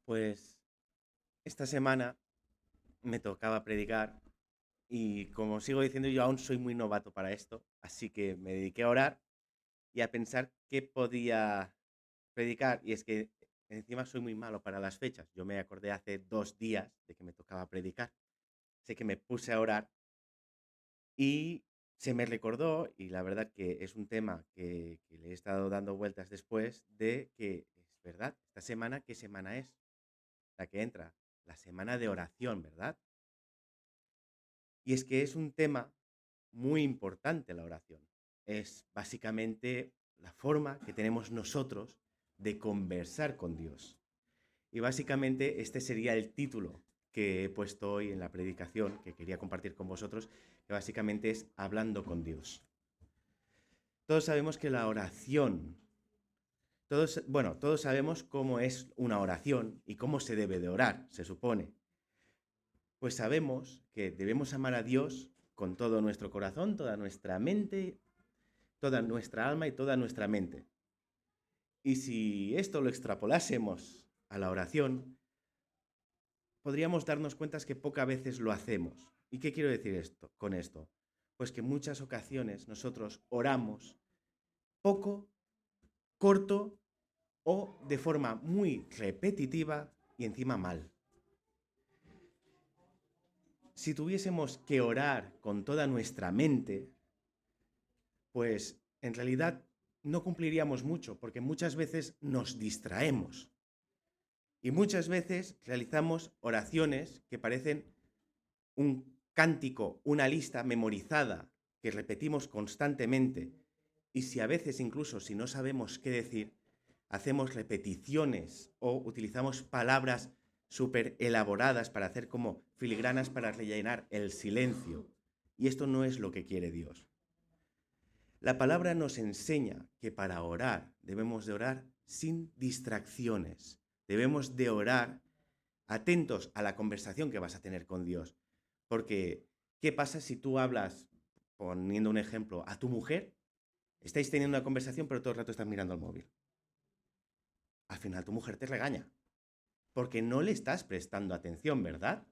Pues esta semana me tocaba predicar y como sigo diciendo, yo aún soy muy novato para esto, así que me dediqué a orar y a pensar qué podía predicar. Y es que encima soy muy malo para las fechas. Yo me acordé hace 2 días de que me tocaba predicar. Sé que me puse a orar y se me recordó, y la verdad que es un tema que le he estado dando vueltas después, de que es verdad, esta semana, ¿qué semana es? La que entra, la semana de oración, ¿verdad? Y es que es un tema muy importante la oración. Es básicamente la forma que tenemos nosotros de conversar con Dios. Y básicamente este sería el título que he puesto hoy en la predicación que quería compartir con vosotros, que básicamente es Hablando con Dios. Todos sabemos que la oración, todos sabemos cómo es una oración y cómo se debe de orar, se supone. Pues sabemos que debemos amar a Dios con todo nuestro corazón, toda nuestra mente, toda nuestra alma y toda nuestra mente. Y si esto lo extrapolásemos a la oración, podríamos darnos cuenta que pocas veces lo hacemos. ¿Y qué quiero decir con esto? Pues que en muchas ocasiones nosotros oramos poco, corto o de forma muy repetitiva y encima mal. Si tuviésemos que orar con toda nuestra mente, pues en realidad no cumpliríamos mucho, porque muchas veces nos distraemos. Y muchas veces realizamos oraciones que parecen un cántico, una lista memorizada que repetimos constantemente. Y si a veces incluso si no sabemos qué decir, hacemos repeticiones o utilizamos palabras súper elaboradas para hacer como filigranas para rellenar el silencio. Y esto no es lo que quiere Dios. La palabra nos enseña que para orar debemos de orar sin distracciones. Debemos de orar atentos a la conversación que vas a tener con Dios. Porque, ¿qué pasa si tú hablas, poniendo un ejemplo, a tu mujer? Estáis teniendo una conversación, pero todo el rato estás mirando al móvil. Al final tu mujer te regaña, porque no le estás prestando atención, ¿verdad?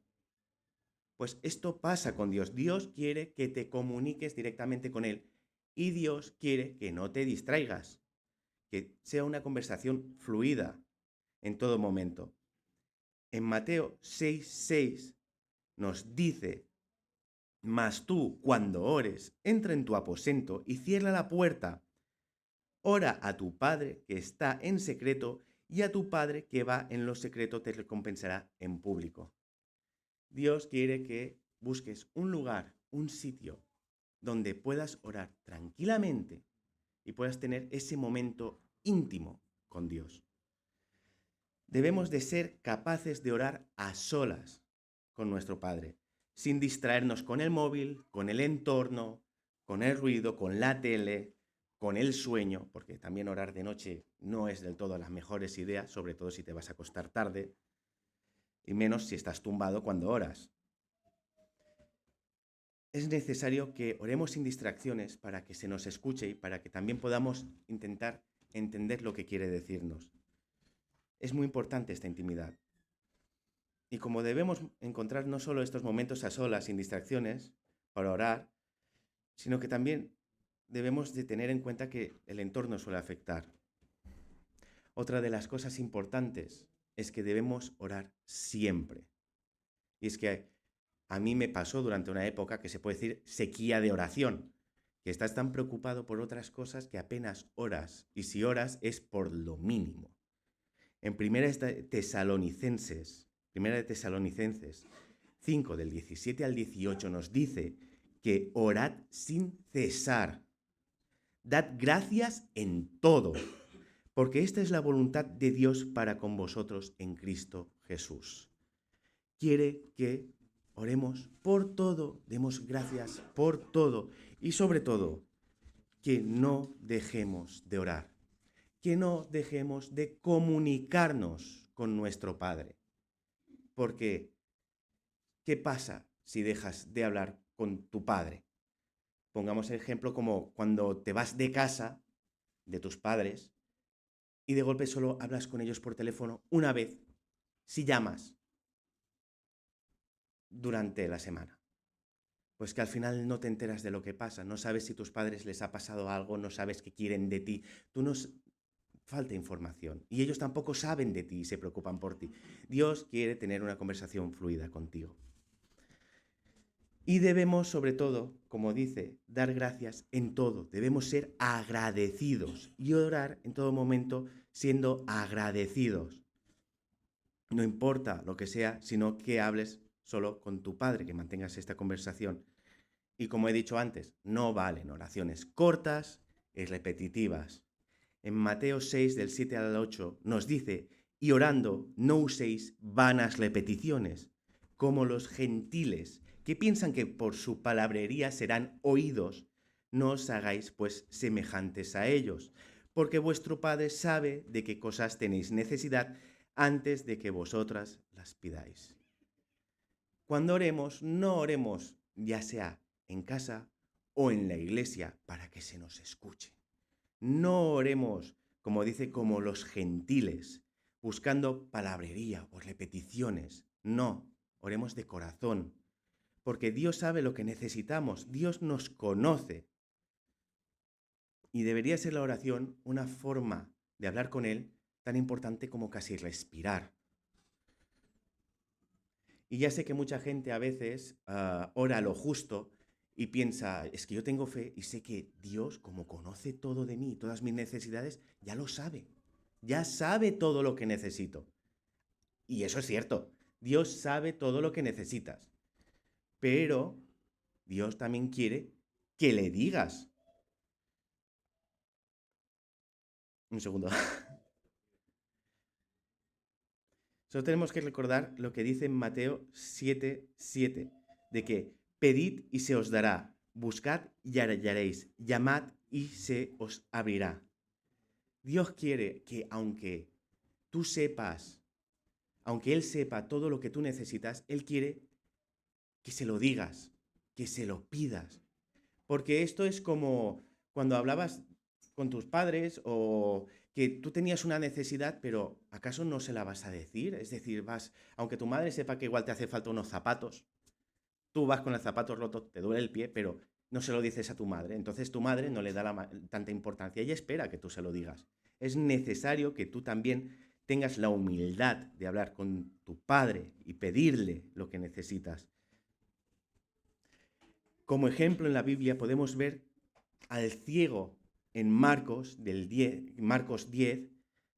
Pues esto pasa con Dios. Dios quiere que te comuniques directamente con Él y Dios quiere que no te distraigas, que sea una conversación fluida en todo momento. En Mateo 6:6 nos dice: mas tú, cuando ores, entra en tu aposento y cierra la puerta. Ora a tu Padre que está en secreto, y a tu Padre que va en lo secreto te recompensará en público. Dios quiere que busques un lugar, un sitio, donde puedas orar tranquilamente y puedas tener ese momento íntimo con Dios. Debemos de ser capaces de orar a solas con nuestro Padre, sin distraernos con el móvil, con el entorno, con el ruido, con la tele, con el sueño, porque también orar de noche no es del todo las mejores ideas, sobre todo si te vas a acostar tarde, y menos si estás tumbado cuando oras. Es necesario que oremos sin distracciones para que se nos escuche y para que también podamos intentar entender lo que quiere decirnos. Es muy importante esta intimidad. Y como debemos encontrar no solo estos momentos a solas, sin distracciones, para orar, sino que también debemos de tener en cuenta que el entorno suele afectar. Otra de las cosas importantes es que debemos orar siempre. Y es que a mí me pasó durante una época que se puede decir sequía de oración, que estás tan preocupado por otras cosas que apenas oras, y si oras es por lo mínimo. En Primera de Tesalonicenses 5 del 17 al 18 nos dice que orad sin cesar. Dad gracias en todo, porque esta es la voluntad de Dios para con vosotros en Cristo Jesús. Quiere que oremos por todo, demos gracias por todo y sobre todo que no dejemos de orar, que no dejemos de comunicarnos con nuestro Padre. Porque, ¿qué pasa si dejas de hablar con tu padre? Pongamos el ejemplo como cuando te vas de casa de tus padres y de golpe solo hablas con ellos por teléfono una vez si llamas durante la semana? Pues que al final no te enteras de lo que pasa, no sabes si tus padres les ha pasado algo, no sabes qué quieren de ti, falta información y ellos tampoco saben de ti y se preocupan por ti. Dios quiere tener una conversación fluida contigo. Y debemos, sobre todo, como dice, dar gracias en todo. Debemos ser agradecidos y orar en todo momento siendo agradecidos. No importa lo que sea, sino que hables solo con tu Padre, que mantengas esta conversación. Y como he dicho antes, no valen oraciones cortas y repetitivas. En Mateo 6, del 7 al 8, nos dice, y orando no uséis vanas repeticiones, como los gentiles, que piensan que por su palabrería serán oídos. No os hagáis, pues, semejantes a ellos, porque vuestro Padre sabe de qué cosas tenéis necesidad antes de que vosotras las pidáis. Cuando oremos, no oremos ya sea en casa o en la iglesia para que se nos escuche. No oremos, como dice, como los gentiles, buscando palabrería o repeticiones. No, oremos de corazón, porque Dios sabe lo que necesitamos, Dios nos conoce. Y debería ser la oración una forma de hablar con Él tan importante como casi respirar. Y ya sé que mucha gente a veces ora lo justo y piensa, es que yo tengo fe y sé que Dios, como conoce todo de mí, todas mis necesidades, ya lo sabe. Ya sabe todo lo que necesito. Y eso es cierto. Dios sabe todo lo que necesitas. Pero Dios también quiere que le digas. Un segundo. Solo tenemos que recordar lo que dice en Mateo 7:7, de que pedid y se os dará, buscad y hallaréis, llamad y se os abrirá. Dios quiere que aunque tú sepas, aunque Él sepa todo lo que tú necesitas, Él quiere que se lo digas, que se lo pidas. Porque esto es como cuando hablabas con tus padres o que tú tenías una necesidad, pero ¿acaso no se la vas a decir? Es decir, aunque tu madre sepa que igual te hace falta unos zapatos, tú vas con el zapato roto, te duele el pie, pero no se lo dices a tu madre. Entonces tu madre no le da tanta importancia. Ella espera que tú se lo digas. Es necesario que tú también tengas la humildad de hablar con tu padre y pedirle lo que necesitas. Como ejemplo en la Biblia podemos ver al ciego en Marcos 10,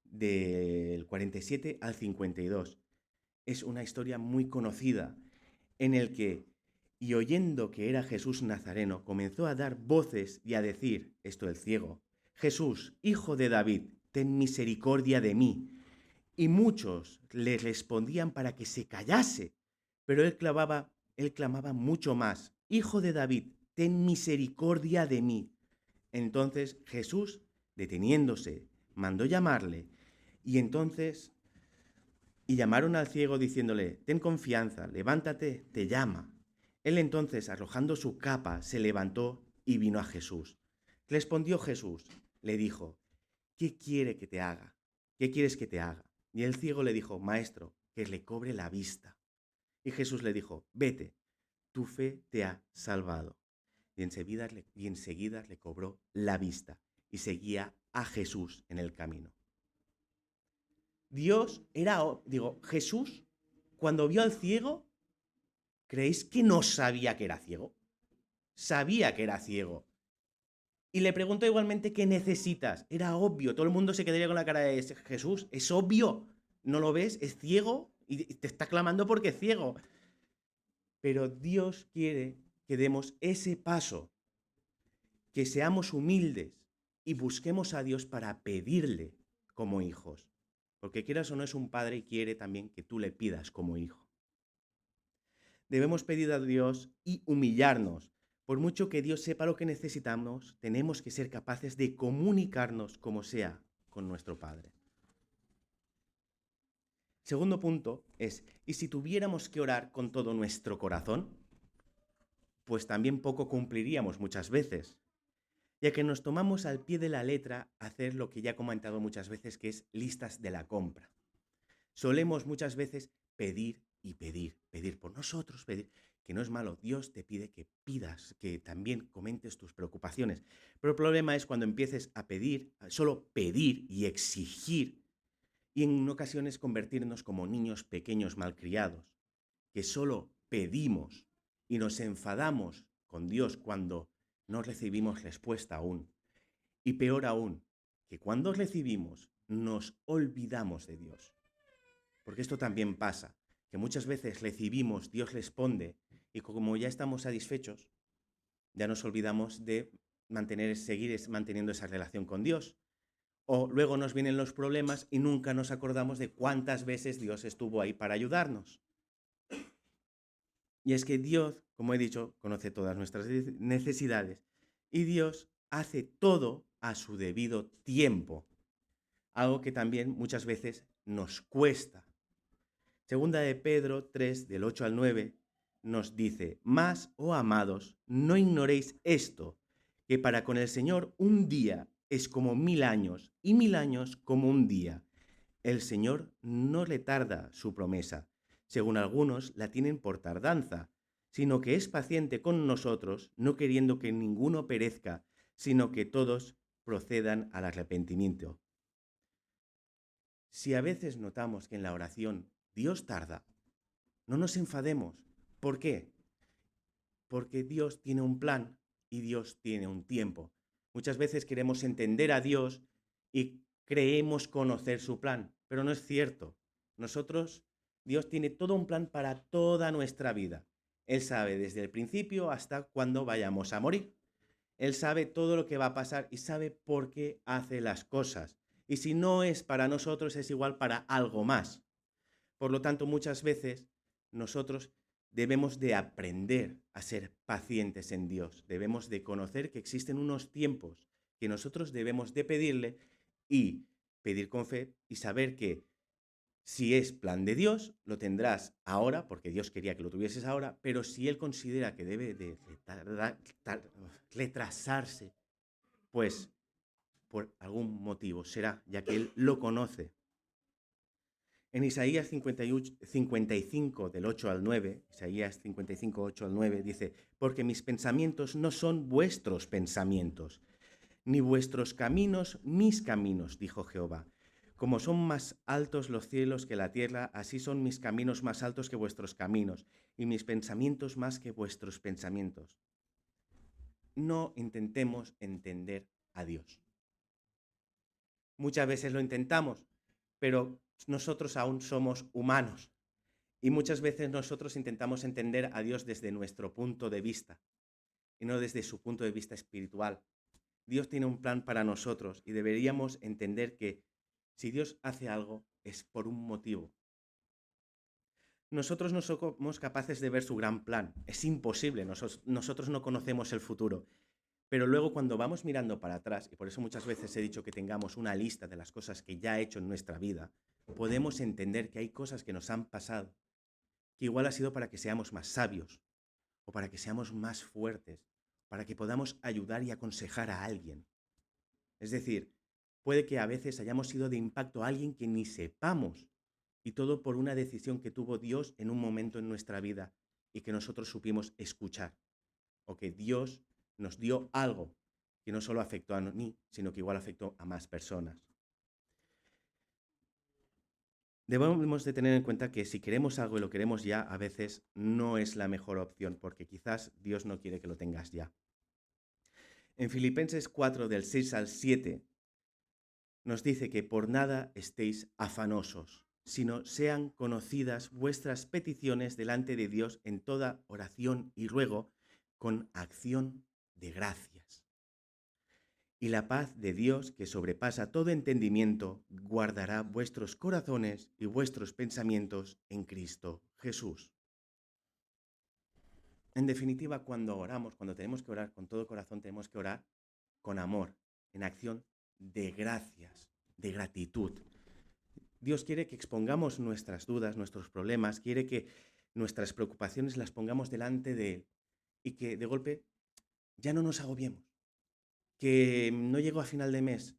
del 47 al 52. Es una historia muy conocida en el que, y oyendo que era Jesús Nazareno, comenzó a dar voces y a decir, esto el ciego, Jesús, hijo de David, ten misericordia de mí. Y muchos le respondían para que se callase, pero él clamaba mucho más, Hijo de David, ten misericordia de mí. Entonces Jesús, deteniéndose, mandó llamarle, y llamaron al ciego diciéndole, ten confianza, levántate, te llama. Él entonces, arrojando su capa, se levantó y vino a Jesús. Respondió Jesús, le dijo, ¿qué quiere que te haga? ¿Qué quieres que te haga? Y el ciego le dijo, Maestro, que le cobre la vista. Y Jesús le dijo, vete, tu fe te ha salvado. Y enseguida le cobró la vista y seguía a Jesús en el camino. Jesús, cuando vio al ciego, ¿creéis que no sabía que era ciego? Sabía que era ciego. Y le preguntó igualmente, ¿qué necesitas? Era obvio, todo el mundo se quedaría con la cara de Jesús, es obvio, ¿no lo ves? Es ciego y te está clamando porque es ciego. Pero Dios quiere que demos ese paso, que seamos humildes y busquemos a Dios para pedirle como hijos. Porque quieras o no es un padre y quiere también que tú le pidas como hijo. Debemos pedir a Dios y humillarnos. Por mucho que Dios sepa lo que necesitamos, tenemos que ser capaces de comunicarnos como sea con nuestro Padre. Segundo punto es, ¿y si tuviéramos que orar con todo nuestro corazón? Pues también poco cumpliríamos muchas veces, ya que nos tomamos al pie de la letra hacer lo que ya he comentado muchas veces, que es listas de la compra. Solemos muchas veces pedir y pedir, pedir por nosotros, pedir, que no es malo. Dios te pide que pidas, que también comentes tus preocupaciones. Pero el problema es cuando empieces a pedir, a solo pedir y exigir, y en ocasiones convertirnos como niños pequeños malcriados, que solo pedimos y nos enfadamos con Dios cuando no recibimos respuesta aún. Y peor aún, que cuando recibimos nos olvidamos de Dios. Porque esto también pasa, que muchas veces recibimos, Dios responde, y como ya estamos satisfechos, ya nos olvidamos de seguir manteniendo esa relación con Dios. O luego nos vienen los problemas y nunca nos acordamos de cuántas veces Dios estuvo ahí para ayudarnos. Y es que Dios, como he dicho, conoce todas nuestras necesidades y Dios hace todo a su debido tiempo, algo que también muchas veces nos cuesta. Segunda de Pedro 3, del 8 al 9, nos dice: Mas, oh amados, no ignoréis esto, que para con el Señor un día es como 1000 años, y 1000 años como un día. El Señor no le tarda su promesa, según algunos la tienen por tardanza, sino que es paciente con nosotros, no queriendo que ninguno perezca, sino que todos procedan al arrepentimiento. Si a veces notamos que en la oración Dios tarda, no nos enfademos. ¿Por qué? Porque Dios tiene un plan y Dios tiene un tiempo. Muchas veces queremos entender a Dios y creemos conocer su plan, pero no es cierto. Dios tiene todo un plan para toda nuestra vida. Él sabe desde el principio hasta cuando vayamos a morir. Él sabe todo lo que va a pasar y sabe por qué hace las cosas. Y si no es para nosotros, es igual para algo más. Por lo tanto, muchas veces nosotros debemos de aprender a ser pacientes en Dios. Debemos de conocer que existen unos tiempos que nosotros debemos de pedirle y pedir con fe y saber que si es plan de Dios, lo tendrás ahora, porque Dios quería que lo tuvieses ahora, pero si Él considera que debe de retrasarse, pues por algún motivo será, ya que Él lo conoce. En Isaías 55, del 8 al 9, Isaías 55, 8 al 9, dice: Porque mis pensamientos no son vuestros pensamientos, ni vuestros caminos mis caminos, dijo Jehová. Como son más altos los cielos que la tierra, así son mis caminos más altos que vuestros caminos, y mis pensamientos más que vuestros pensamientos. No intentemos entender a Dios. Muchas veces lo intentamos, pero nosotros aún somos humanos. Y muchas veces nosotros intentamos entender a Dios desde nuestro punto de vista y no desde su punto de vista espiritual. Dios tiene un plan para nosotros y deberíamos entender que si Dios hace algo es por un motivo. Nosotros no somos capaces de ver su gran plan. Es imposible. Nosotros no conocemos el futuro. Pero luego cuando vamos mirando para atrás, y por eso muchas veces he dicho que tengamos una lista de las cosas que ya ha hecho en nuestra vida, podemos entender que hay cosas que nos han pasado, que igual ha sido para que seamos más sabios, o para que seamos más fuertes, para que podamos ayudar y aconsejar a alguien. Es decir, puede que a veces hayamos sido de impacto a alguien que ni sepamos, y todo por una decisión que tuvo Dios en un momento en nuestra vida y que nosotros supimos escuchar, o que Dios nos dio algo que no solo afectó a mí, sino que igual afectó a más personas. Debemos de tener en cuenta que si queremos algo y lo queremos ya, a veces no es la mejor opción, porque quizás Dios no quiere que lo tengas ya. En Filipenses 4, del 6 al 7, nos dice que por nada estéis afanosos, sino sean conocidas vuestras peticiones delante de Dios en toda oración y ruego, con acción de gracias. Y la paz de Dios, que sobrepasa todo entendimiento, guardará vuestros corazones y vuestros pensamientos en Cristo Jesús. En definitiva, cuando oramos, cuando tenemos que orar con todo corazón, tenemos que orar con amor, en acción de gracias, de gratitud. Dios quiere que expongamos nuestras dudas, nuestros problemas, quiere que nuestras preocupaciones las pongamos delante de Él y que de golpe ya no nos agobiemos, que no llego a final de mes.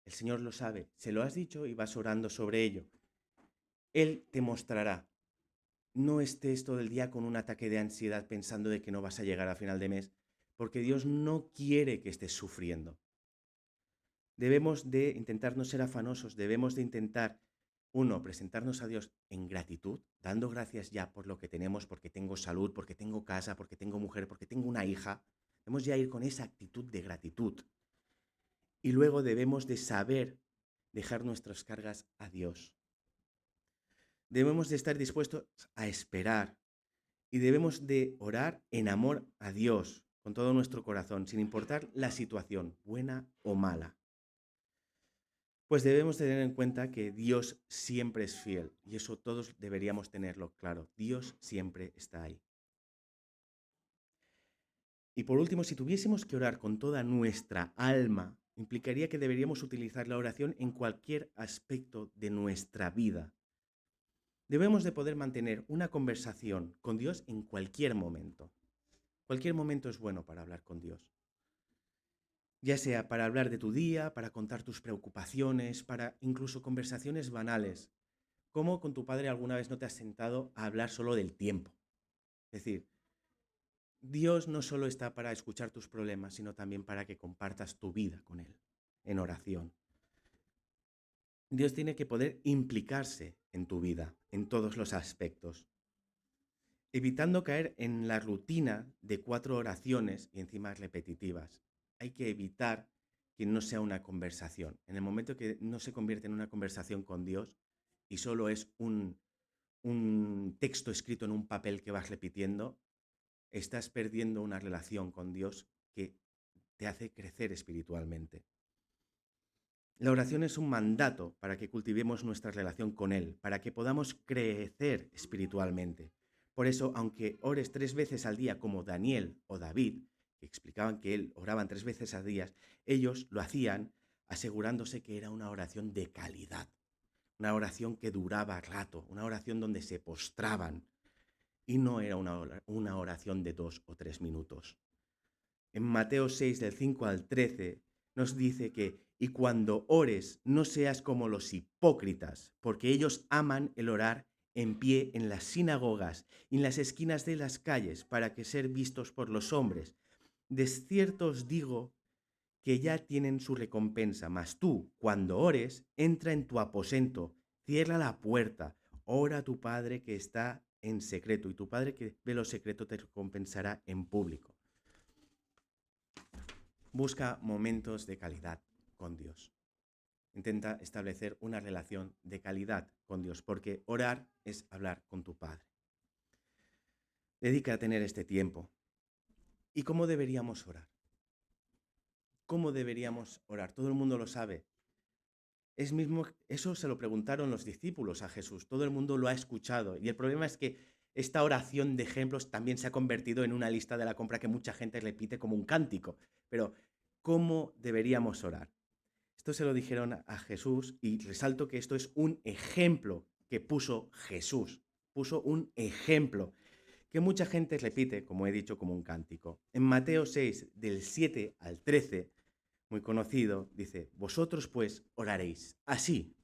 El Señor lo sabe, se lo has dicho y vas orando sobre ello. Él te mostrará. No estés todo el día con un ataque de ansiedad pensando de que no vas a llegar a final de mes, porque Dios no quiere que estés sufriendo. Debemos de intentar no ser afanosos, debemos de intentar, uno, presentarnos a Dios en gratitud, dando gracias ya por lo que tenemos, porque tengo salud, porque tengo casa, porque tengo mujer, porque tengo una hija. Debemos ya ir con esa actitud de gratitud. Y luego debemos de saber dejar nuestras cargas a Dios. Debemos de estar dispuestos a esperar y debemos de orar en amor a Dios con todo nuestro corazón, sin importar la situación, buena o mala. Pues debemos tener en cuenta que Dios siempre es fiel y eso todos deberíamos tenerlo claro. Dios siempre está ahí. Y por último, si tuviésemos que orar con toda nuestra alma, implicaría que deberíamos utilizar la oración en cualquier aspecto de nuestra vida. Debemos de poder mantener una conversación con Dios en cualquier momento. Cualquier momento es bueno para hablar con Dios. Ya sea para hablar de tu día, para contar tus preocupaciones, para incluso conversaciones banales. ¿Cómo con tu padre alguna vez no te has sentado a hablar solo del tiempo? Es decir, Dios no solo está para escuchar tus problemas, sino también para que compartas tu vida con Él en oración. Dios tiene que poder implicarse en tu vida, en todos los aspectos, evitando caer en la rutina de 4 oraciones y encima repetitivas. Hay que evitar que no sea una conversación. En el momento que no se convierte en una conversación con Dios y solo es un texto escrito en un papel que vas repitiendo, estás perdiendo una relación con Dios que te hace crecer espiritualmente. La oración es un mandato para que cultivemos nuestra relación con Él, para que podamos crecer espiritualmente. Por eso, aunque ores 3 veces al día como Daniel o David, que explicaban que él oraban 3 veces al día, ellos lo hacían asegurándose que era una oración de calidad, una oración que duraba rato, una oración donde se postraban y no era una oración de 2 o 3 minutos. En Mateo 6, del 5 al 13, nos dice que, y cuando ores, no seas como los hipócritas, porque ellos aman el orar en pie en las sinagogas y en las esquinas de las calles para que ser vistos por los hombres. De cierto os digo que ya tienen su recompensa, mas tú, cuando ores, entra en tu aposento, cierra la puerta, ora a tu Padre que está en secreto, y tu Padre que ve lo secreto te recompensará en público. Busca momentos de calidad con Dios. Intenta establecer una relación de calidad con Dios, porque orar es hablar con tu Padre. Dedica a tener este tiempo. ¿Y cómo deberíamos orar? ¿Cómo deberíamos orar? Todo el mundo lo sabe. Eso se lo preguntaron los discípulos a Jesús. Todo el mundo lo ha escuchado. Y el problema es que esta oración de ejemplos también se ha convertido en una lista de la compra que mucha gente repite como un cántico. Pero, ¿cómo deberíamos orar? Esto se lo dijeron a Jesús y resalto que esto es un ejemplo que puso Jesús. Puso un ejemplo que mucha gente repite, como he dicho, como un cántico. En Mateo 6, del 7 al 13, muy conocido, dice: vosotros pues oraréis así: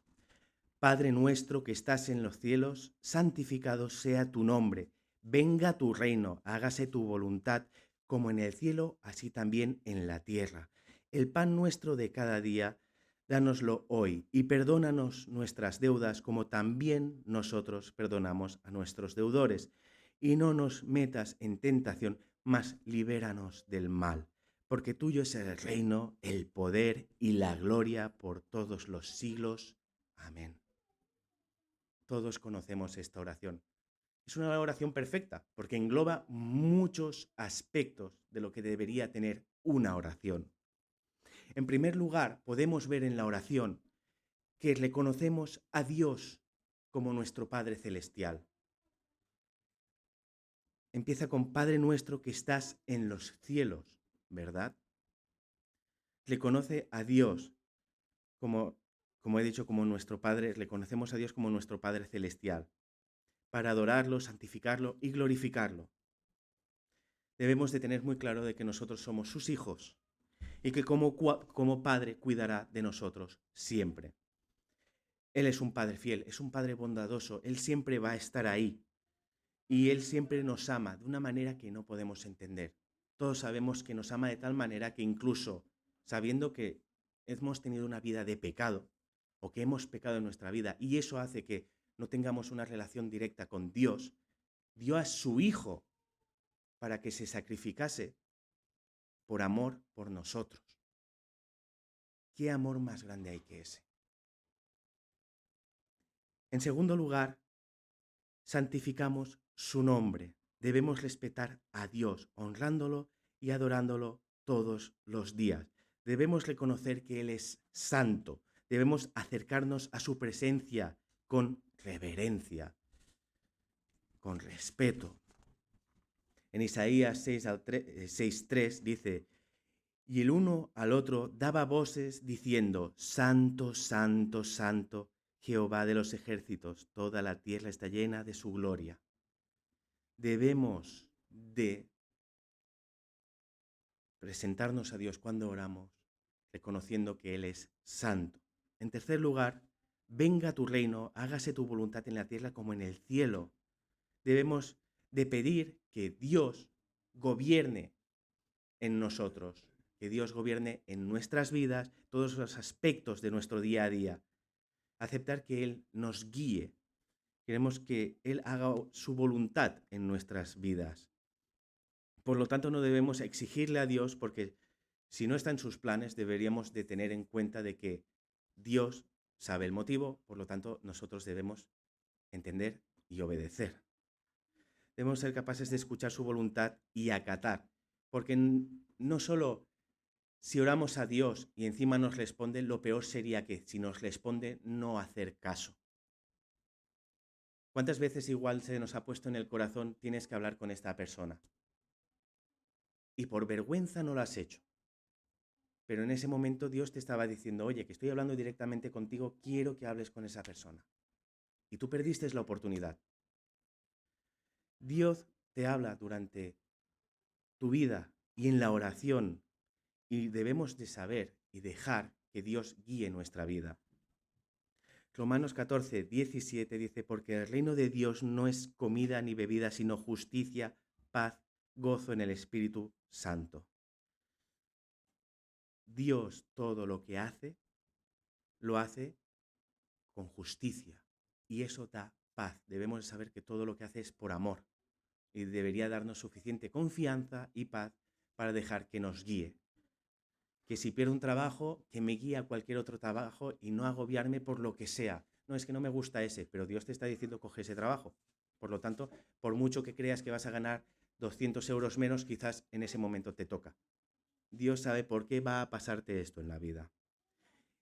Padre nuestro que estás en los cielos, santificado sea tu nombre. Venga tu reino, hágase tu voluntad, como en el cielo, así también en la tierra. El pan nuestro de cada día, dánoslo hoy, y perdónanos nuestras deudas, como también nosotros perdonamos a nuestros deudores. Y no nos metas en tentación, mas libéranos del mal. Porque tuyo es el reino, el poder y la gloria por todos los siglos. Amén. Todos conocemos esta oración. Es una oración perfecta porque engloba muchos aspectos de lo que debería tener una oración. En primer lugar, podemos ver en la oración que reconocemos a Dios como nuestro Padre Celestial. Empieza con Padre nuestro que estás en los cielos, ¿verdad? Reconoce a Dios como he dicho, como nuestro Padre, reconocemos a Dios como nuestro Padre Celestial, para adorarlo, santificarlo y glorificarlo. Debemos de tener muy claro de que nosotros somos sus hijos y que como Padre cuidará de nosotros siempre. Él es un Padre fiel, es un Padre bondadoso, Él siempre va a estar ahí y Él siempre nos ama de una manera que no podemos entender. Todos sabemos que nos ama de tal manera que incluso sabiendo que hemos tenido una vida de pecado o que hemos pecado en nuestra vida y eso hace que no tengamos una relación directa con Dios, dio a su Hijo para que se sacrificase por amor por nosotros. ¿Qué amor más grande hay que ese? En segundo lugar, santificamos su nombre. Debemos respetar a Dios, honrándolo y adorándolo todos los días. Debemos reconocer que Él es santo. Debemos acercarnos a su presencia con reverencia, con respeto. En Isaías 6:3 dice: y el uno al otro daba voces diciendo: Santo, santo, santo, Jehová de los ejércitos, toda la tierra está llena de su gloria. Debemos de presentarnos a Dios cuando oramos, reconociendo que Él es santo. En tercer lugar, venga tu reino, hágase tu voluntad en la tierra como en el cielo. Debemos de pedir que Dios gobierne en nosotros, que Dios gobierne en nuestras vidas, todos los aspectos de nuestro día a día. Aceptar que Él nos guíe. Queremos que Él haga su voluntad en nuestras vidas. Por lo tanto, no debemos exigirle a Dios porque si no está en sus planes, deberíamos de tener en cuenta de que Dios sabe el motivo, por lo tanto, nosotros debemos entender y obedecer. Debemos ser capaces de escuchar su voluntad y acatar, porque no solo si oramos a Dios y encima nos responde, lo peor sería que si nos responde no hacer caso. ¿Cuántas veces igual se nos ha puesto en el corazón tienes que hablar con esta persona? Y por vergüenza no lo has hecho. Pero en ese momento Dios te estaba diciendo: oye, que estoy hablando directamente contigo, quiero que hables con esa persona. Y tú perdiste la oportunidad. Dios te habla durante tu vida y en la oración y debemos de saber y dejar que Dios guíe nuestra vida. Romanos 14:17 dice: porque el reino de Dios no es comida ni bebida, sino justicia, paz, gozo en el Espíritu Santo. Dios todo lo que hace, lo hace con justicia y eso da paz. Debemos saber que todo lo que hace es por amor y debería darnos suficiente confianza y paz para dejar que nos guíe. Que si pierdo un trabajo, que me guíe a cualquier otro trabajo y no agobiarme por lo que sea. No, es que no me gusta ese, pero Dios te está diciendo coge ese trabajo. Por lo tanto, por mucho que creas que vas a ganar 200 euros menos, quizás en ese momento te toca. Dios sabe por qué va a pasarte esto en la vida.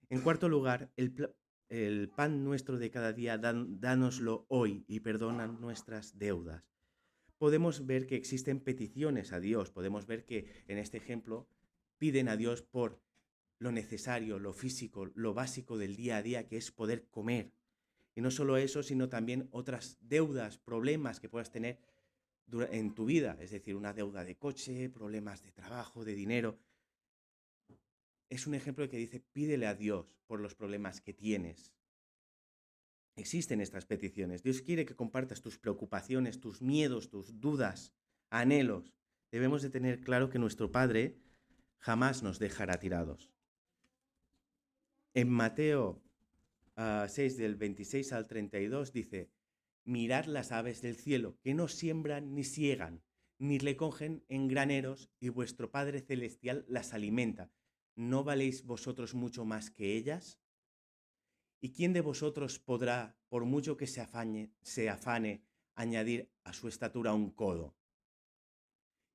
En cuarto lugar, el pan nuestro de cada día, dánoslo hoy y perdona nuestras deudas. Podemos ver que existen peticiones a Dios. Podemos ver que en este ejemplo piden a Dios por lo necesario, lo físico, lo básico del día a día, que es poder comer. Y no solo eso, sino también otras deudas, problemas que puedas tener en tu vida. Es decir, una deuda de coche, problemas de trabajo, de dinero. Es un ejemplo que dice: pídele a Dios por los problemas que tienes. Existen estas peticiones. Dios quiere que compartas tus preocupaciones, tus miedos, tus dudas, anhelos. Debemos de tener claro que nuestro Padre jamás nos dejará tirados. En Mateo 6, del 26 al 32 dice: mirad las aves del cielo, que no siembran ni siegan, ni recogen en graneros, y vuestro Padre Celestial las alimenta. ¿No valéis vosotros mucho más que ellas? ¿Y quién de vosotros podrá, por mucho que se afane, añadir a su estatura un codo?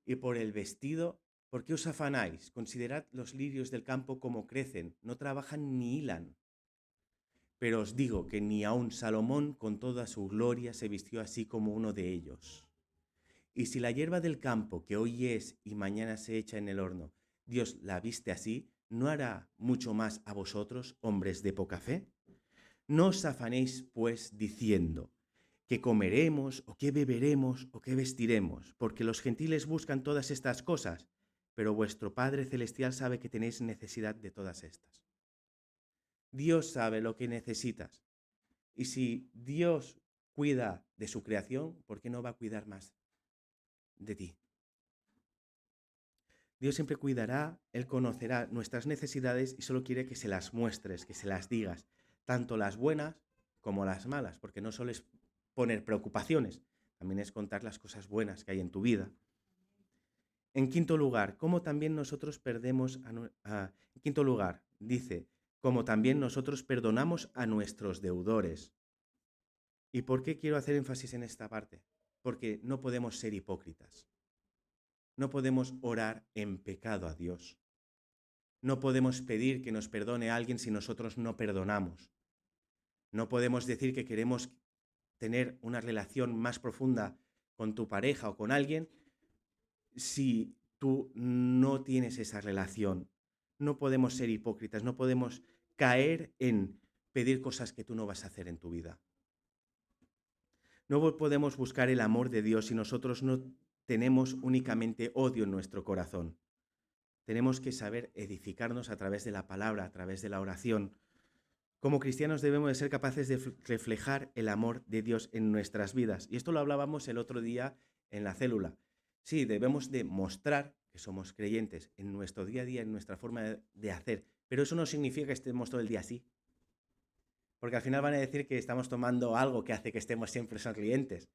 Y por el vestido, ¿por qué os afanáis? Considerad los lirios del campo como crecen, no trabajan ni hilan. Pero os digo que ni aun Salomón con toda su gloria se vistió así como uno de ellos. Y si la hierba del campo, que hoy es y mañana se echa en el horno, Dios la viste así, ¿no hará mucho más a vosotros, hombres de poca fe? No os afanéis, pues, diciendo: ¿qué comeremos, o qué beberemos, o qué vestiremos? Porque los gentiles buscan todas estas cosas, pero vuestro Padre Celestial sabe que tenéis necesidad de todas estas. Dios sabe lo que necesitas. Y si Dios cuida de su creación, ¿por qué no va a cuidar más de ti? Dios siempre cuidará, Él conocerá nuestras necesidades y solo quiere que se las muestres, que se las digas, tanto las buenas como las malas, porque no solo es poner preocupaciones, también es contar las cosas buenas que hay en tu vida. En quinto lugar, como también nosotros perdemos en quinto lugar, dice, como también nosotros perdonamos a nuestros deudores. ¿Y por qué quiero hacer énfasis en esta parte? Porque no podemos ser hipócritas. No podemos orar en pecado a Dios. No podemos pedir que nos perdone a alguien si nosotros no perdonamos. No podemos decir que queremos tener una relación más profunda con tu pareja o con alguien si tú no tienes esa relación. No podemos ser hipócritas, no podemos caer en pedir cosas que tú no vas a hacer en tu vida. No podemos buscar el amor de Dios si nosotros no tenemos únicamente odio en nuestro corazón. Tenemos que saber edificarnos a través de la palabra, a través de la oración. Como cristianos debemos de ser capaces de reflejar el amor de Dios en nuestras vidas. Y esto lo hablábamos el otro día en la célula. Sí, debemos de mostrar que somos creyentes en nuestro día a día, en nuestra forma de hacer. Pero eso no significa que estemos todo el día así. Porque al final van a decir que estamos tomando algo que hace que estemos siempre sonrientes.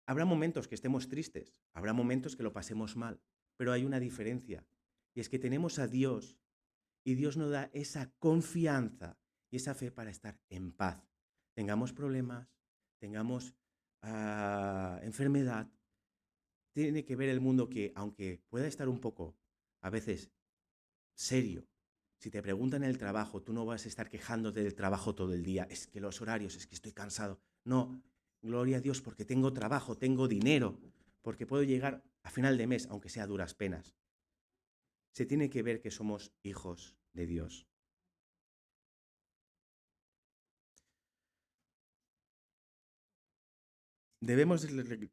Habrá momentos que estemos tristes, habrá momentos que lo pasemos mal, pero hay una diferencia. Y es que tenemos a Dios y Dios nos da esa confianza y esa fe para estar en paz. Tengamos problemas, tengamos enfermedad. Tiene que ver el mundo que, aunque pueda estar un poco, a veces, serio, si te preguntan el trabajo, tú no vas a estar quejándote del trabajo todo el día. Es que los horarios, es que estoy cansado. No, gloria a Dios porque tengo trabajo, tengo dinero, porque puedo llegar a final de mes, aunque sea a duras penas. Se tiene que ver que somos hijos de Dios. Debemos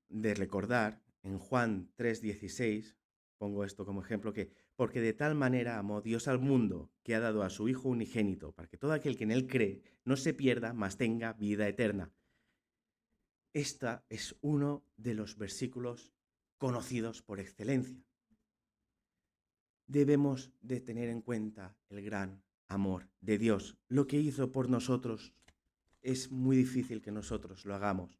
de recordar en Juan 3:16, pongo esto como ejemplo, que porque de tal manera amó Dios al mundo que ha dado a su Hijo unigénito, para que todo aquel que en él cree no se pierda, mas tenga vida eterna. Este es uno de los versículos conocidos por excelencia. Debemos de tener en cuenta el gran amor de Dios. Lo que hizo por nosotros es muy difícil que nosotros lo hagamos.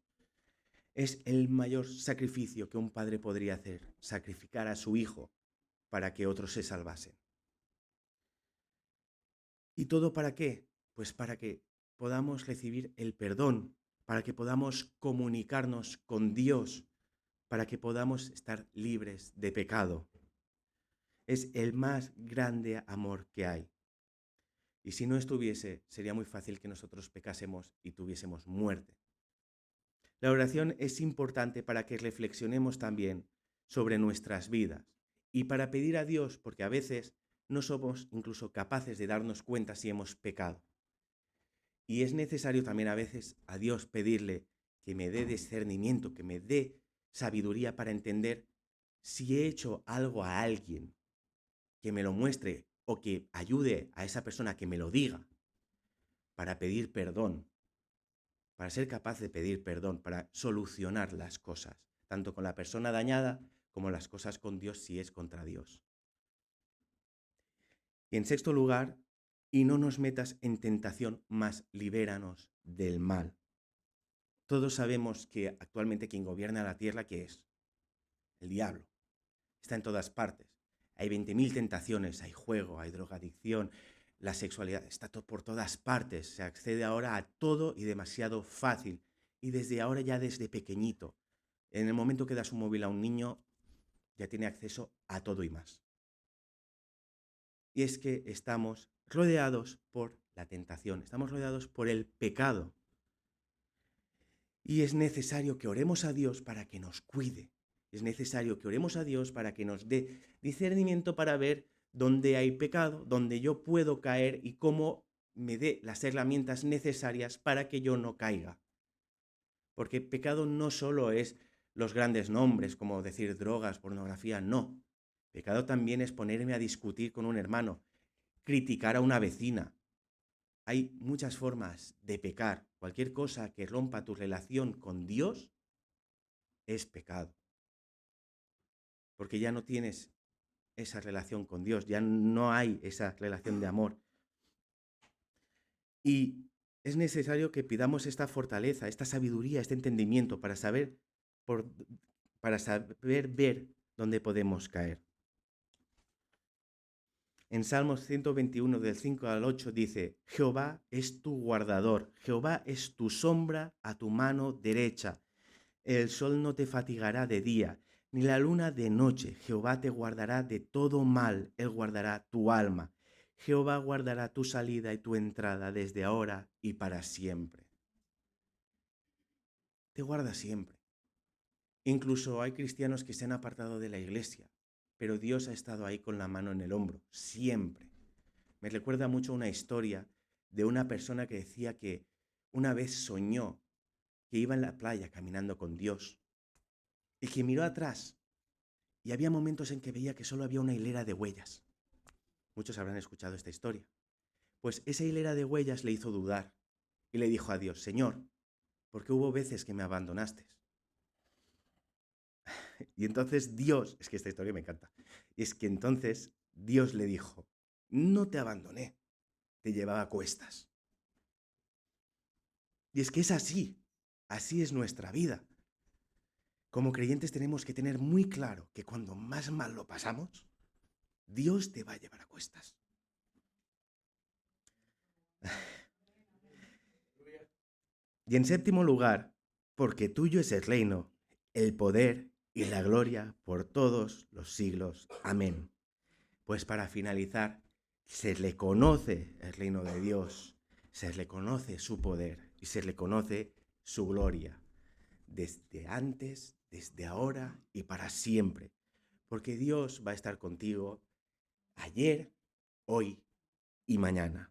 Es el mayor sacrificio que un padre podría hacer, sacrificar a su hijo para que otros se salvasen. ¿Y todo para qué? Pues para que podamos recibir el perdón, para que podamos comunicarnos con Dios, para que podamos estar libres de pecado. Es el más grande amor que hay. Y si no estuviese, sería muy fácil que nosotros pecásemos y tuviésemos muerte. La oración es importante para que reflexionemos también sobre nuestras vidas y para pedir a Dios, porque a veces no somos incluso capaces de darnos cuenta si hemos pecado. Y es necesario también a veces a Dios pedirle que me dé discernimiento, que me dé sabiduría para entender si he hecho algo a alguien, que me lo muestre o que ayude a esa persona a que me lo diga, para pedir perdón, para ser capaz de pedir perdón, para solucionar las cosas, tanto con la persona dañada como las cosas con Dios si es contra Dios. Y en sexto lugar, y no nos metas en tentación, mas libéranos del mal. Todos sabemos que actualmente quien gobierna la tierra, ¿qué es? El diablo. Está en todas partes. Hay 20.000 tentaciones, hay juego, hay drogadicción, la sexualidad, está por todas partes. Se accede ahora a todo y demasiado fácil. Y desde ahora ya desde pequeñito. En el momento que das un móvil a un niño, ya tiene acceso a todo y más. Y es que estamos rodeados por la tentación, estamos rodeados por el pecado. Y es necesario que oremos a Dios para que nos cuide. Es necesario que oremos a Dios para que nos dé discernimiento para ver dónde hay pecado, dónde yo puedo caer y cómo me dé las herramientas necesarias para que yo no caiga. Porque pecado no solo es los grandes nombres, como decir drogas, pornografía, no. Pecado también es ponerme a discutir con un hermano, criticar a una vecina, hay muchas formas de pecar. Cualquier cosa que rompa tu relación con Dios es pecado. Porque ya no tienes esa relación con Dios, ya no hay esa relación de amor. Y es necesario que pidamos esta fortaleza, esta sabiduría, este entendimiento para saber ver dónde podemos caer. En Salmos 121, del 5 al 8 dice: Jehová es tu guardador, Jehová es tu sombra a tu mano derecha. El sol no te fatigará de día, ni la luna de noche. Jehová te guardará de todo mal, él guardará tu alma. Jehová guardará tu salida y tu entrada desde ahora y para siempre. Te guarda siempre. Incluso hay cristianos que se han apartado de la iglesia, pero Dios ha estado ahí con la mano en el hombro, siempre. Me recuerda mucho una historia de una persona que decía que una vez soñó que iba en la playa caminando con Dios y que miró atrás y había momentos en que veía que solo había una hilera de huellas. Muchos habrán escuchado esta historia. Pues esa hilera de huellas le hizo dudar y le dijo a Dios: Señor, ¿por qué hubo veces que me abandonaste? Y entonces Dios, es que esta historia me encanta, es que entonces Dios le dijo: no te abandoné, te llevaba a cuestas. Y es que es así es nuestra vida. Como creyentes tenemos que tener muy claro que cuando más mal lo pasamos, Dios te va a llevar a cuestas. Y en séptimo lugar, porque tuyo es el reino, el poder y la gloria por todos los siglos. Amén. Pues para finalizar, se le conoce el reino de Dios, se le conoce su poder y se le conoce su gloria, desde antes, desde ahora y para siempre. Porque Dios va a estar contigo ayer, hoy y mañana.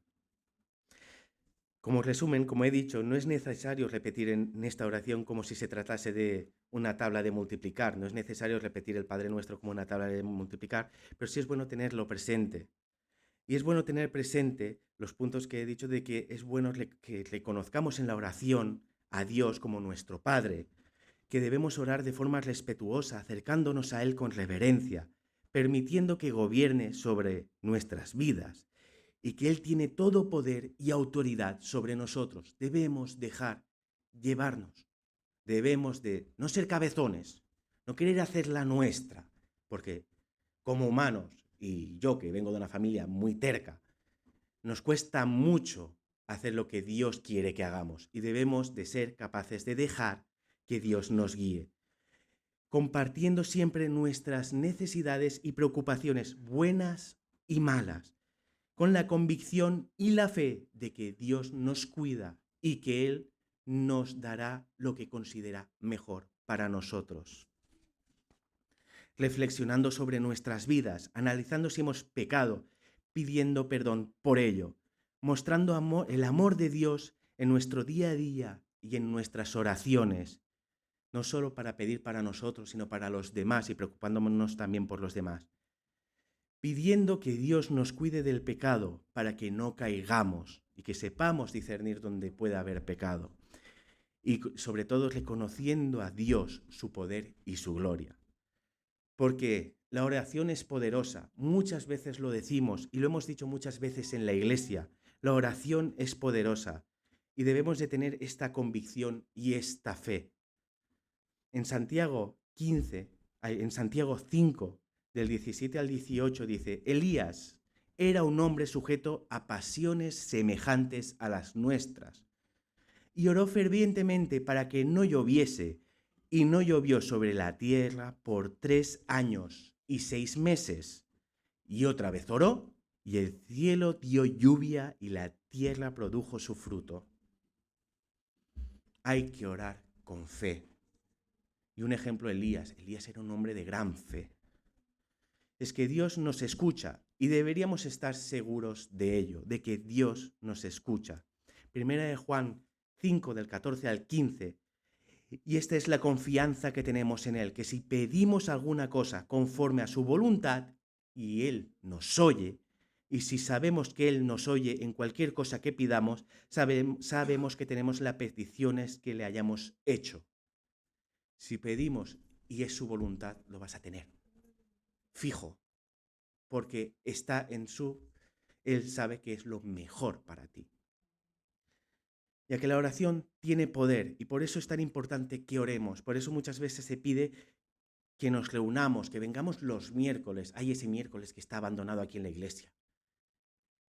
Como resumen, como he dicho, no es necesario repetir en esta oración como si se tratase de una tabla de multiplicar. No es necesario repetir el Padre Nuestro como una tabla de multiplicar, pero sí es bueno tenerlo presente. Y es bueno tener presente los puntos que he dicho de que es bueno que reconozcamos en la oración a Dios como nuestro Padre, que debemos orar de forma respetuosa, acercándonos a Él con reverencia, permitiendo que gobierne sobre nuestras vidas y que Él tiene todo poder y autoridad sobre nosotros. Debemos dejar llevarnos, debemos de no ser cabezones, no querer hacer la nuestra, porque como humanos, y yo que vengo de una familia muy terca, nos cuesta mucho hacer lo que Dios quiere que hagamos y debemos de ser capaces de dejar que Dios nos guíe, compartiendo siempre nuestras necesidades y preocupaciones buenas y malas, con la convicción y la fe de que Dios nos cuida y que Él nos dará lo que considera mejor para nosotros. Reflexionando sobre nuestras vidas, analizando si hemos pecado, pidiendo perdón por ello, mostrando el amor de Dios en nuestro día a día y en nuestras oraciones, no solo para pedir para nosotros, sino para los demás y preocupándonos también por los demás. Pidiendo que Dios nos cuide del pecado para que no caigamos y que sepamos discernir dónde pueda haber pecado. Y sobre todo reconociendo a Dios su poder y su gloria. Porque la oración es poderosa, muchas veces lo decimos y lo hemos dicho muchas veces en la iglesia, la oración es poderosa y debemos de tener esta convicción y esta fe. En Santiago 5, del 17 al 18 dice: Elías era un hombre sujeto a pasiones semejantes a las nuestras y oró fervientemente para que no lloviese, y no llovió sobre la tierra por 3 años y 6 meses. Y otra vez oró, y el cielo dio lluvia y la tierra produjo su fruto. Hay que orar con fe. Y un ejemplo, Elías. Elías era un hombre de gran fe. Es que Dios nos escucha y deberíamos estar seguros de ello, de que Dios nos escucha. Primera de Juan 5, del 14 al 15. Y esta es la confianza que tenemos en Él, que si pedimos alguna cosa conforme a su voluntad y Él nos oye, Y si sabemos que Él nos oye en cualquier cosa que pidamos, sabemos que tenemos las peticiones que le hayamos hecho. Si pedimos y es su voluntad, lo vas a tener. Fijo. Porque está en Él sabe que es lo mejor para ti. Ya que la oración tiene poder y por eso es tan importante que oremos. Por eso muchas veces se pide que nos reunamos, que vengamos los miércoles. Hay ese miércoles que está abandonado aquí en la iglesia.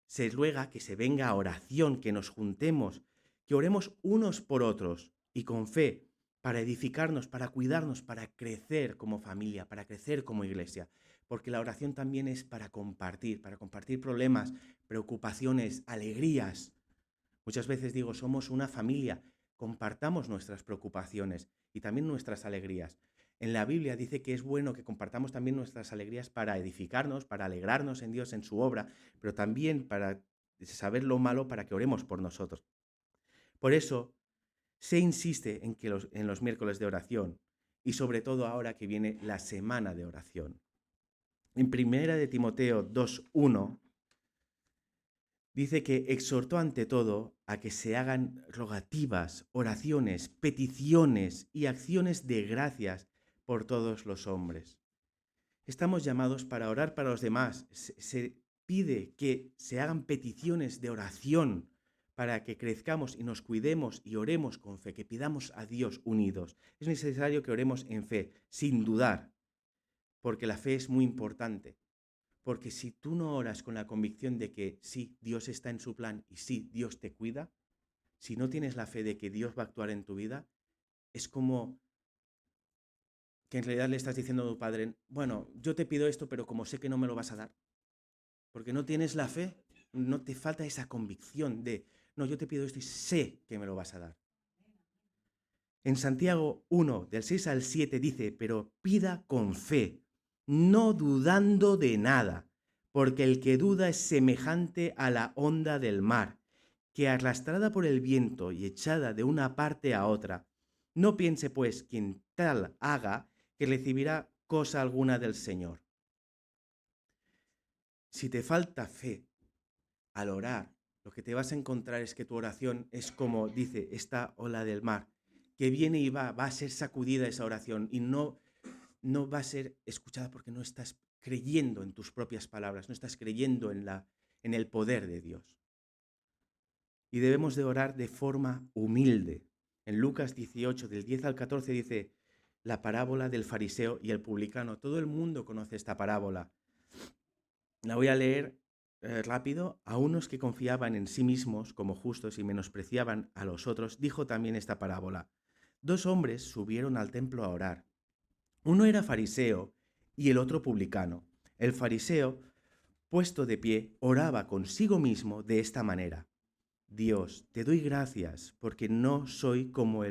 Se ruega que se venga a oración, que nos juntemos, que oremos unos por otros y con fe para edificarnos, para cuidarnos, para crecer como familia, para crecer como iglesia. Porque la oración también es para compartir problemas, preocupaciones, alegrías. Muchas veces digo, somos una familia, compartamos nuestras preocupaciones y también nuestras alegrías. En la Biblia dice que es bueno que compartamos también nuestras alegrías para edificarnos, para alegrarnos en Dios, en su obra, pero también para saber lo malo para que oremos por nosotros. Por eso se insiste en los miércoles de oración y sobre todo ahora que viene la semana de oración. En 1 de Timoteo 2:1 dice que exhortó ante todo a que se hagan rogativas, oraciones, peticiones y acciones de gracias por todos los hombres. Estamos llamados para orar para los demás. Se pide que se hagan peticiones de oración para que crezcamos y nos cuidemos y oremos con fe, que pidamos a Dios unidos. Es necesario que oremos en fe, sin dudar, porque la fe es muy importante. Porque si tú no oras con la convicción de que sí, Dios está en su plan y sí, Dios te cuida, si no tienes la fe de que Dios va a actuar en tu vida, es como que en realidad le estás diciendo a tu padre, bueno, yo te pido esto, pero como sé que no me lo vas a dar, porque no tienes la fe, no te falta esa convicción de, no, yo te pido esto y sé que me lo vas a dar. En Santiago 1, del 6 al 7 dice, pero pida con fe, no dudando de nada, porque el que duda es semejante a la onda del mar, que arrastrada por el viento y echada de una parte a otra. No piense, pues, quien tal haga, que recibirá cosa alguna del Señor. Si te falta fe al orar, lo que te vas a encontrar es que tu oración es como dice esta ola del mar, que viene y va a ser sacudida esa oración y no va a ser escuchada porque no estás creyendo en tus propias palabras, no estás creyendo en el poder de Dios. Y debemos de orar de forma humilde. En Lucas 18, del 10 al 14 dice la parábola del fariseo y el publicano. Todo el mundo conoce esta parábola. La voy a leer rápido. A unos que confiaban en sí mismos como justos y menospreciaban a los otros, dijo también esta parábola. 2 hombres subieron al templo a orar. Uno era fariseo y el otro publicano. El fariseo, puesto de pie, oraba consigo mismo de esta manera. Dios, te doy gracias porque no soy como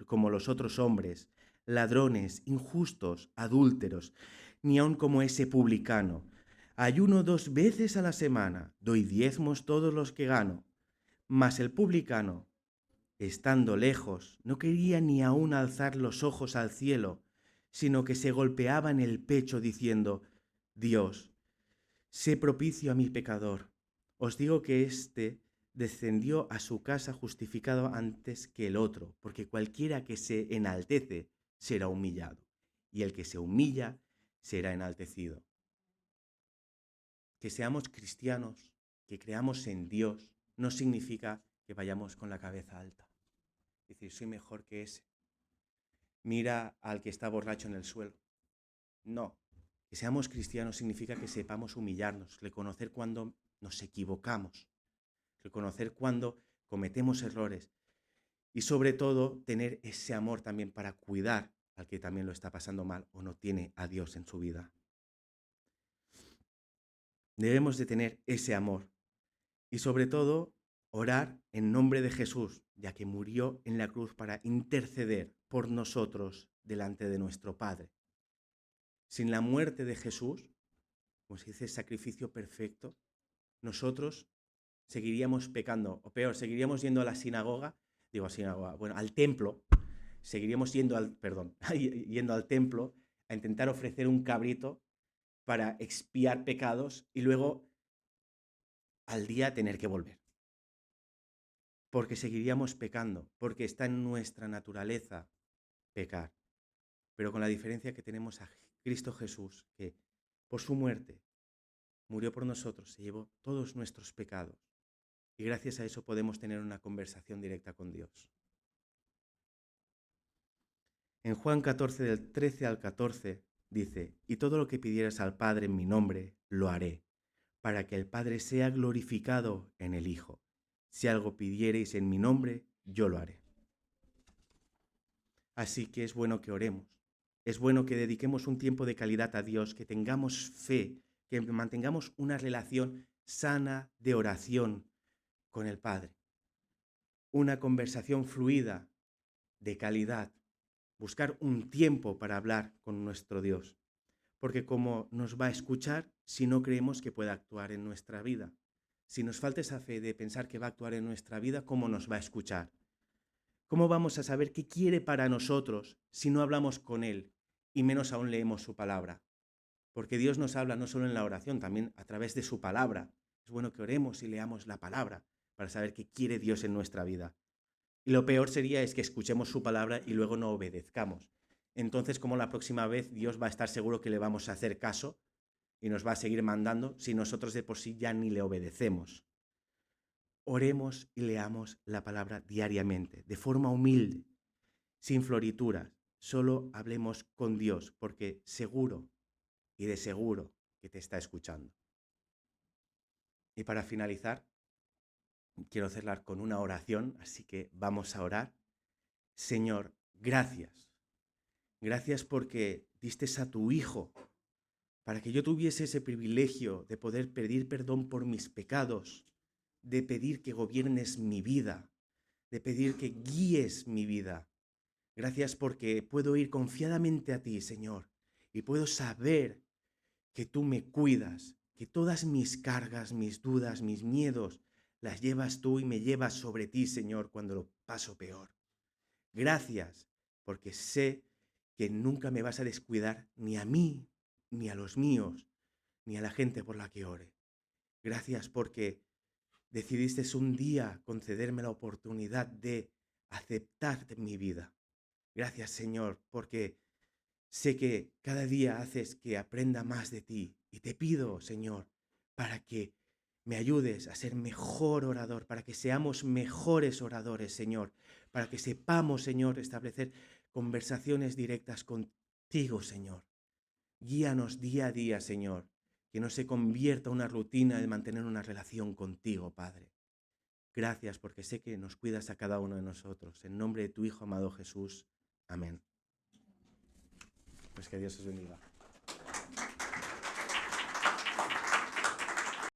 como los otros hombres, ladrones, injustos, adúlteros, ni aun como ese publicano. Ayuno 2 veces a la semana, doy diezmos todos los que gano. Mas el publicano, estando lejos, no quería ni aun alzar los ojos al cielo, sino que se golpeaba en el pecho diciendo, Dios, sé propicio a mi pecador. Os digo que éste descendió a su casa justificado antes que el otro, porque cualquiera que se enaltece será humillado, y el que se humilla será enaltecido. Que seamos cristianos, que creamos en Dios, no significa que vayamos con la cabeza alta. Es decir, soy mejor que ese. Mira al que está borracho en el suelo. No, que seamos cristianos significa que sepamos humillarnos, reconocer cuando nos equivocamos, reconocer cuando cometemos errores y sobre todo tener ese amor también para cuidar al que también lo está pasando mal o no tiene a Dios en su vida. Debemos de tener ese amor y sobre todo orar en nombre de Jesús, ya que murió en la cruz para interceder por nosotros delante de nuestro Padre. Sin la muerte de Jesús, como se dice, sacrificio perfecto, nosotros seguiríamos pecando, o peor, seguiríamos yendo a la sinagoga, al templo, seguiríamos yendo yendo al templo a intentar ofrecer un cabrito para expiar pecados y luego al día tener que volver. Porque seguiríamos pecando, porque está en nuestra naturaleza pecar. Pero con la diferencia que tenemos a Cristo Jesús, que por su muerte murió por nosotros, se llevó todos nuestros pecados. Y gracias a eso podemos tener una conversación directa con Dios. En Juan 14, del 13 al 14, dice, y todo lo que pidieras al Padre en mi nombre, lo haré, para que el Padre sea glorificado en el Hijo. Si algo pidiereis en mi nombre, yo lo haré. Así que es bueno que oremos. Es bueno que dediquemos un tiempo de calidad a Dios, que tengamos fe, que mantengamos una relación sana de oración con el Padre. Una conversación fluida, de calidad. Buscar un tiempo para hablar con nuestro Dios. Porque ¿cómo nos va a escuchar si no creemos que pueda actuar en nuestra vida? Si nos falta esa fe de pensar que va a actuar en nuestra vida, ¿cómo nos va a escuchar? ¿Cómo vamos a saber qué quiere para nosotros si no hablamos con Él y menos aún leemos su palabra? Porque Dios nos habla no solo en la oración, también a través de su palabra. Es bueno que oremos y leamos la palabra para saber qué quiere Dios en nuestra vida. Y lo peor sería es que escuchemos su palabra y luego no obedezcamos. Entonces, ¿cómo la próxima vez Dios va a estar seguro que le vamos a hacer caso y nos va a seguir mandando si nosotros de por sí ya ni le obedecemos? Oremos y leamos la palabra diariamente, de forma humilde, sin florituras. Solo hablemos con Dios, porque seguro y de seguro que te está escuchando. Y para finalizar, quiero cerrar con una oración, así que vamos a orar. Señor, gracias. Gracias porque diste a tu Hijo para que yo tuviese ese privilegio de poder pedir perdón por mis pecados, de pedir que gobiernes mi vida, de pedir que guíes mi vida. Gracias porque puedo ir confiadamente a ti, Señor, y puedo saber que tú me cuidas, que todas mis cargas, mis dudas, mis miedos, las llevas tú y me llevas sobre ti, Señor, cuando lo paso peor. Gracias porque sé que nunca me vas a descuidar ni a mí, ni a los míos, ni a la gente por la que ore. Gracias porque decidiste un día concederme la oportunidad de aceptarte en mi vida. Gracias, Señor, porque sé que cada día haces que aprenda más de ti. Y te pido, Señor, para que me ayudes a ser mejor orador, para que seamos mejores oradores, Señor, para que sepamos, Señor, establecer conversaciones directas contigo, Señor. Guíanos día a día, Señor, que no se convierta una rutina de mantener una relación contigo, Padre. Gracias porque sé que nos cuidas a cada uno de nosotros. En nombre de tu Hijo amado Jesús. Amén. Pues que Dios os bendiga.